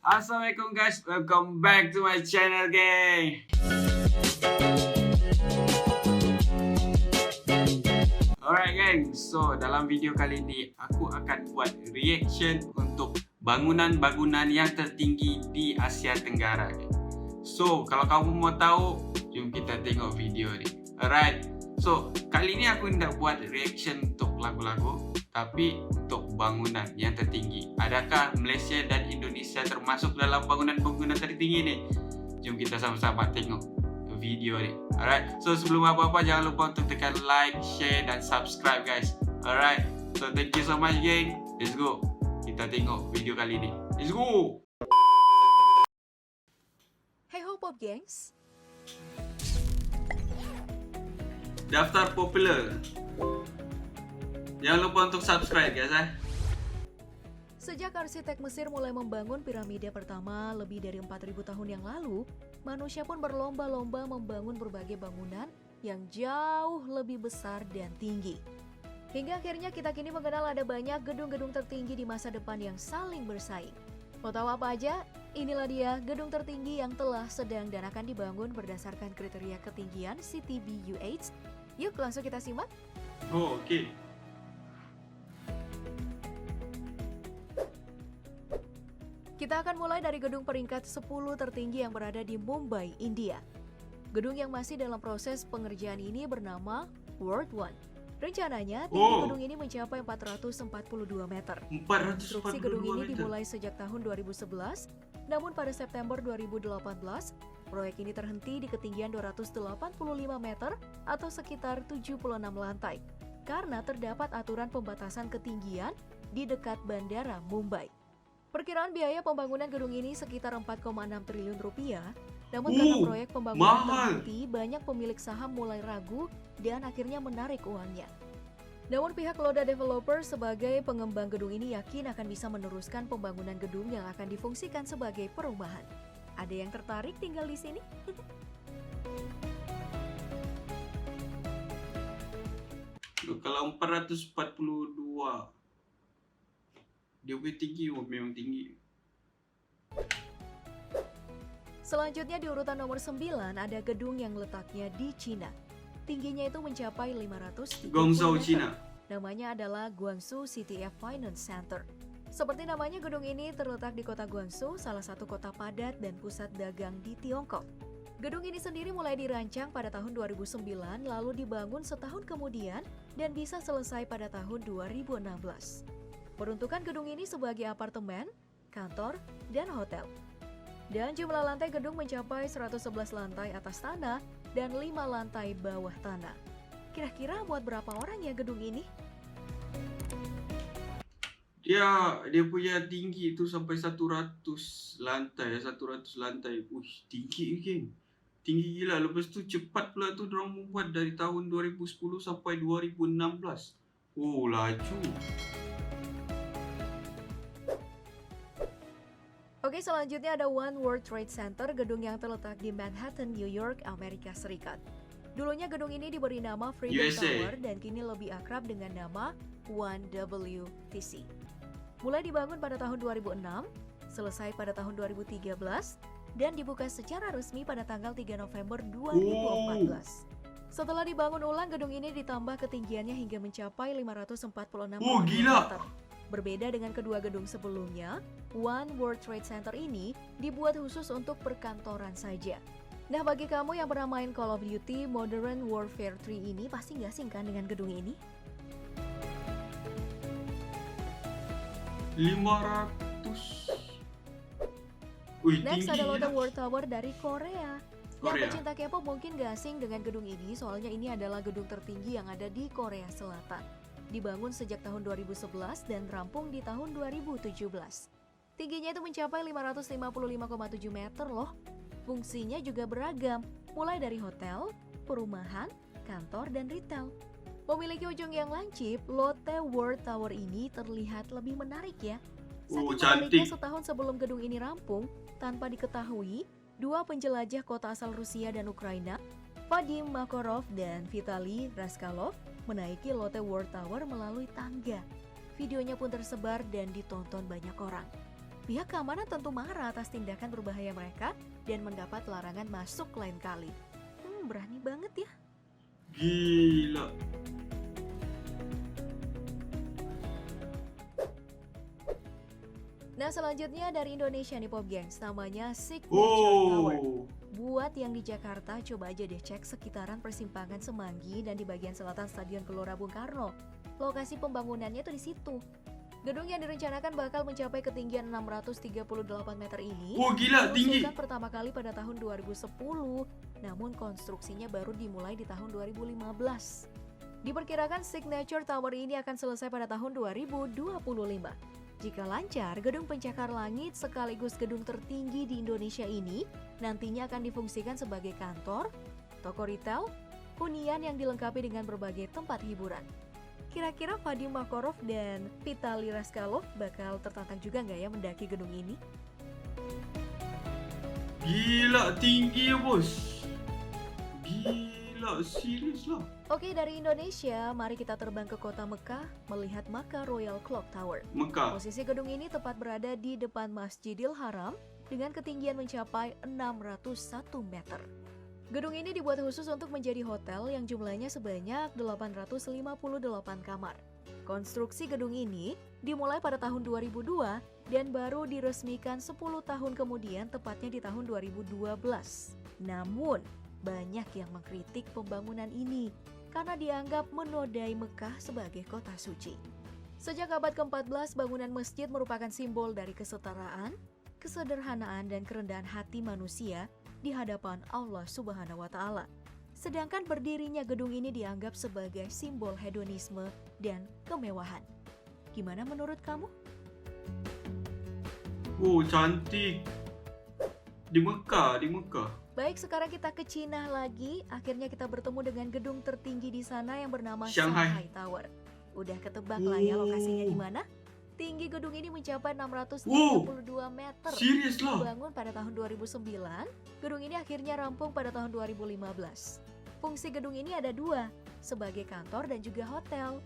Assalamualaikum guys, welcome back to my channel geng. Alright geng, so dalam video kali ini aku akan buat reaction untuk bangunan-bangunan yang tertinggi di Asia Tenggara geng. So kalau kamu mau tahu, jom kita tengok video ni. Alright, so kali ini aku tidak buat reaction untuk lagu-lagu, tapi untuk bangunan yang tertinggi. Adakah Malaysia dan Indonesia termasuk dalam bangunan-bangunan tertinggi ni? Jom kita sama-sama tengok video ni. Alright, so sebelum apa-apa jangan lupa untuk tekan like, share dan subscribe guys. Alright, so thank you so much geng. Let's go, kita tengok video kali ni. Let's go. Hey ho pop gengs, Daftar popular. Jangan lupa untuk subscribe guys sejak arsitek Mesir mulai membangun piramida pertama lebih dari 4.000 tahun yang lalu, manusia pun berlomba-lomba membangun berbagai bangunan yang jauh lebih besar dan tinggi. Hingga akhirnya kita kini mengenal ada banyak gedung-gedung tertinggi di masa depan yang saling bersaing. Mau tahu apa aja? Inilah dia gedung tertinggi yang telah, sedang, dan akan dibangun berdasarkan kriteria ketinggian CTBUH. Yuk langsung kita simak. Oh, okay. Kita akan mulai dari gedung peringkat 10 tertinggi yang berada di Mumbai, India. Gedung yang masih dalam proses pengerjaan ini bernama World One. Rencananya tinggi gedung ini mencapai 442 meter. 442 Konstruksi gedung ini meter. dimulai sejak tahun 2011, namun pada September 2018, proyek ini terhenti di ketinggian 285 meter atau sekitar 76 lantai, karena terdapat aturan pembatasan ketinggian di dekat bandara Mumbai. Perkiraan biaya pembangunan gedung ini sekitar 4,6 triliun rupiah, namun karena proyek pembangunan terhenti, banyak pemilik saham mulai ragu dan akhirnya menarik uangnya. Namun pihak Lodha Developer sebagai pengembang gedung ini yakin akan bisa meneruskan pembangunan gedung yang akan difungsikan sebagai perumahan. Ada yang tertarik tinggal di sini? Kalau 442 dia punya tinggi, memang tinggi. Selanjutnya di urutan nomor 9 ada gedung yang letaknya di Cina. Tingginya itu mencapai 530 Guangzhou, meter. Cina. Namanya adalah Guangzhou CTF Finance Center. Seperti namanya, gedung ini terletak di kota Guangzhou, salah satu kota padat dan pusat dagang di Tiongkok. Gedung ini sendiri mulai dirancang pada tahun 2009, lalu dibangun setahun kemudian dan bisa selesai pada tahun 2016. Peruntukan gedung ini sebagai apartemen, kantor, dan hotel. Dan jumlah lantai gedung mencapai 111 lantai atas tanah dan 5 lantai bawah tanah. Kira-kira muat berapa orang ya gedung ini? Dia punya tinggi itu sampai 100 lantai, 100 lantai. Tinggi geng. Tinggi gila. Lepas tu cepat pula tu dorang membuat dari tahun 2010 sampai 2016. Oh, laju. Oke, selanjutnya ada One World Trade Center, gedung yang terletak di Manhattan, New York, Amerika Serikat. Dulunya gedung ini diberi nama Freedom USA. Tower dan kini lebih akrab dengan nama 1WTC. Mulai dibangun pada tahun 2006, selesai pada tahun 2013, dan dibuka secara resmi pada tanggal 3 November 2014. Setelah dibangun ulang, gedung ini ditambah ketinggiannya hingga mencapai 546 meter. Berbeda dengan kedua gedung sebelumnya, One World Trade Center ini dibuat khusus untuk perkantoran saja. Nah, bagi kamu yang pernah main Call of Duty Modern Warfare 3 ini, pasti nggak asing kan dengan gedung ini? 500. Wih, Next tinggi ada Lotte gila. World Tower dari Korea. Dan Korea. pecinta K-pop mungkin gak asing dengan gedung ini, soalnya ini adalah gedung tertinggi yang ada di Korea Selatan. Dibangun sejak tahun 2011 dan rampung di tahun 2017. Tingginya itu mencapai 555,7 meter loh. Fungsinya juga beragam, mulai dari hotel, perumahan, kantor, dan retail. Memiliki ujung yang lancip, Lotte World Tower ini terlihat lebih menarik ya. Saking menariknya, cantik. setahun sebelum gedung ini rampung, tanpa diketahui, dua penjelajah kota asal Rusia dan Ukraina, Vadim Makarov dan Vitali Raskalov, menaiki Lotte World Tower melalui tangga. Videonya pun tersebar dan ditonton banyak orang. Pihak keamanan tentu marah atas tindakan berbahaya mereka dan mendapat larangan masuk lain kali. Berani banget ya. Gila. Nah, selanjutnya dari Indonesia nih Pop Gengs, namanya Signature Tower. Oh. Buat yang di Jakarta, coba aja deh cek sekitaran persimpangan Semanggi dan di bagian selatan Stadion Gelora Bung Karno. Lokasi pembangunannya tuh di situ. Gedung yang direncanakan bakal mencapai ketinggian 638 meter ini Oh gila, tinggi. diusulkan pertama kali pada tahun 2010, namun konstruksinya baru dimulai di tahun 2015. Diperkirakan Signature Tower ini akan selesai pada tahun 2025. Jika lancar, gedung pencakar langit sekaligus gedung tertinggi di Indonesia ini nantinya akan difungsikan sebagai kantor, toko retail, hunian yang dilengkapi dengan berbagai tempat hiburan. Kira-kira Vadim Makarov dan Vitaly Raskalov bakal tertantang juga nggak ya mendaki gedung ini? Gila, tinggi ya bos. Gila, serius lah. Oke, dari Indonesia, mari kita terbang ke kota Mekah melihat Makkah Royal Clock Tower. Mekah. Posisi gedung ini tepat berada di depan Masjidil Haram dengan ketinggian mencapai 601 meter. Gedung ini dibuat khusus untuk menjadi hotel yang jumlahnya sebanyak 858 kamar. Konstruksi gedung ini dimulai pada tahun 2002 dan baru diresmikan 10 tahun kemudian, tepatnya di tahun 2012. Namun, banyak yang mengkritik pembangunan ini karena dianggap menodai Mekah sebagai kota suci. Sejak abad ke-14, bangunan masjid merupakan simbol dari kesetaraan, kesederhanaan, dan kerendahan hati manusia di hadapan Allah Subhanahu wa Ta'ala. Sedangkan berdirinya gedung ini dianggap sebagai simbol hedonisme dan kemewahan. Gimana menurut kamu? Oh, cantik. Di Mekah, di Mekah. Baik, sekarang kita ke Cina lagi. Akhirnya kita bertemu dengan gedung tertinggi di sana yang bernama Shanghai. Shanghai Tower. Udah ketebak lah ya lokasinya di mana? Tinggi gedung ini mencapai 632 meter. Serius lah. Dibangun pada tahun 2009, gedung ini akhirnya rampung pada tahun 2015. Fungsi gedung ini ada dua, sebagai kantor dan juga hotel.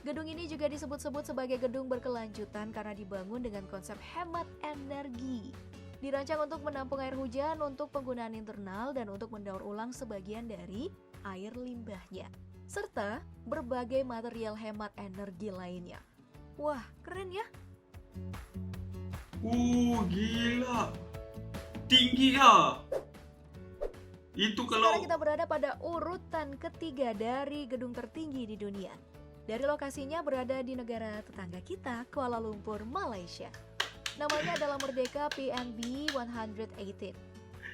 Gedung ini juga disebut-sebut sebagai gedung berkelanjutan karena dibangun dengan konsep hemat energi. Dirancang untuk menampung air hujan untuk penggunaan internal dan untuk mendaur ulang sebagian dari air limbahnya, serta berbagai material hemat energi lainnya. Wah, keren ya? Gila. Tinggi ya. Itu Sekarang kalau kita berada pada urutan ketiga dari gedung tertinggi di dunia. Dari lokasinya berada di negara tetangga kita, Kuala Lumpur, Malaysia. Namanya adalah Merdeka PNB 118.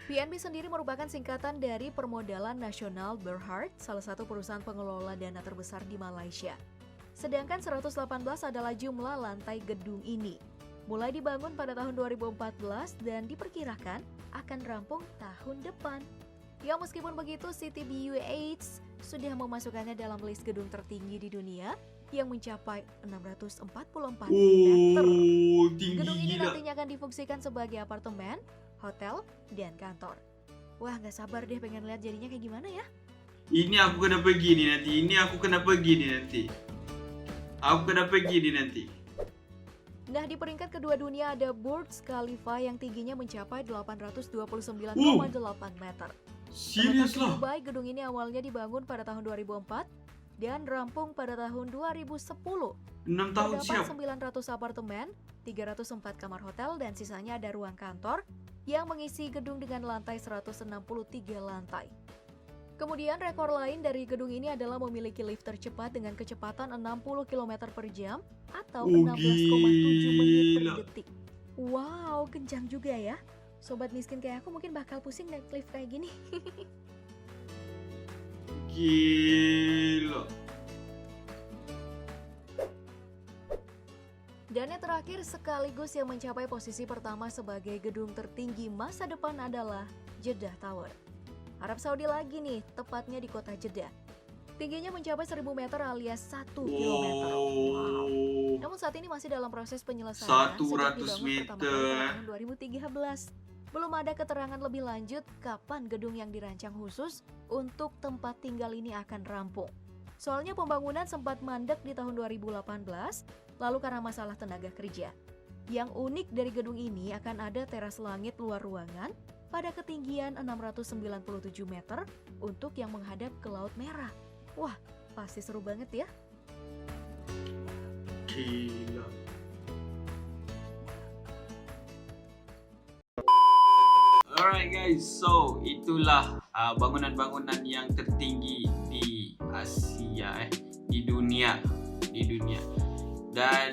PNB sendiri merupakan singkatan dari Permodalan Nasional Berhad, salah satu perusahaan pengelola dana terbesar di Malaysia. Sedangkan 118 adalah jumlah lantai gedung ini. Mulai dibangun pada tahun 2014 dan diperkirakan akan rampung tahun depan. Ya, meskipun begitu, City BUH sudah memasukkannya dalam list gedung tertinggi di dunia yang mencapai 644 meter. tinggi Gedung ini gila. nantinya akan difungsikan sebagai apartemen, hotel, dan kantor. Wah, nggak sabar deh pengen lihat jadinya kayak gimana ya. Ini aku kena pergi nih nanti. Ini aku kena pergi nih nanti. Aku kena pergi nih nanti. Nah, di peringkat kedua dunia ada Burj Khalifa yang tingginya mencapai 829,8 meter. Serius Terletak di lah. Dubai, gedung ini awalnya dibangun pada tahun 2004 dan rampung pada tahun 2010. 6 tahun Terdapat siap. 900 apartemen, 304 kamar hotel, dan sisanya ada ruang kantor yang mengisi gedung dengan lantai 163 lantai. Kemudian rekor lain dari gedung ini adalah memiliki lift tercepat dengan kecepatan 60 km per jam atau 16,7 menit per Gila. detik. Wow, kencang juga ya. Sobat miskin kayak aku mungkin bakal pusing naik lift kayak gini. Gila. Dan yang terakhir sekaligus yang mencapai posisi pertama sebagai gedung tertinggi masa depan adalah Jeddah Tower. Arab Saudi lagi nih, tepatnya di kota Jeddah. Tingginya mencapai 1000 meter alias 1 km. Wow. Namun saat ini masih dalam proses penyelesaian 100 sejak dibangun pertama kali meter. pada tahun 2013. Belum ada keterangan lebih lanjut kapan gedung yang dirancang khusus untuk tempat tinggal ini akan rampung. Soalnya pembangunan sempat mandek di tahun 2018, lalu karena masalah tenaga kerja. Yang unik dari gedung ini akan ada teras langit luar ruangan pada ketinggian 697 meter untuk yang menghadap ke Laut Merah. Wah, pasti seru banget ya. Gila. Alright guys, so itulah bangunan-bangunan yang tertinggi di Asia, di dunia. Dan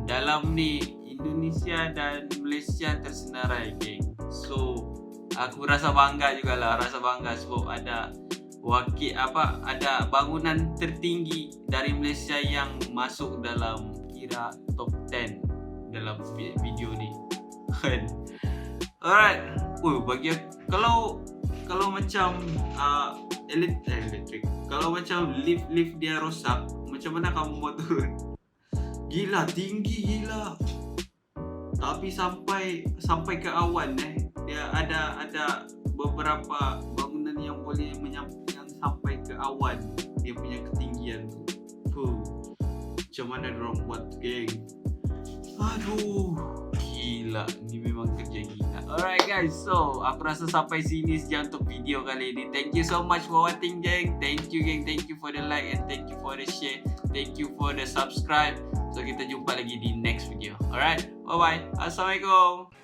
dalam ni Indonesia dan Malaysia tersenarai, geng. So aku rasa bangga sebab ada ada bangunan tertinggi dari Malaysia yang masuk dalam kira top 10 dalam video ni. Alright. Bagi aku, kalau macam elektrik, kalau macam lift dia rosak, macam mana kamu mau turun? Gila, tinggi gila. Tapi sampai ke awan dia ada beberapa bangunan yang boleh yang sampai ke awan, dia punya ketinggian tu. Macam mana dorang buat, geng? Aduh, gila, ni memang kerja gila. Alright guys, so aku rasa sampai sini saja untuk video kali ini. Thank you so much for watching, geng. Thank you, geng. Thank you for the like and thank you for the share. Thank you for the subscribe. So kita jumpa lagi di next video. Alright, bye bye. Assalamualaikum.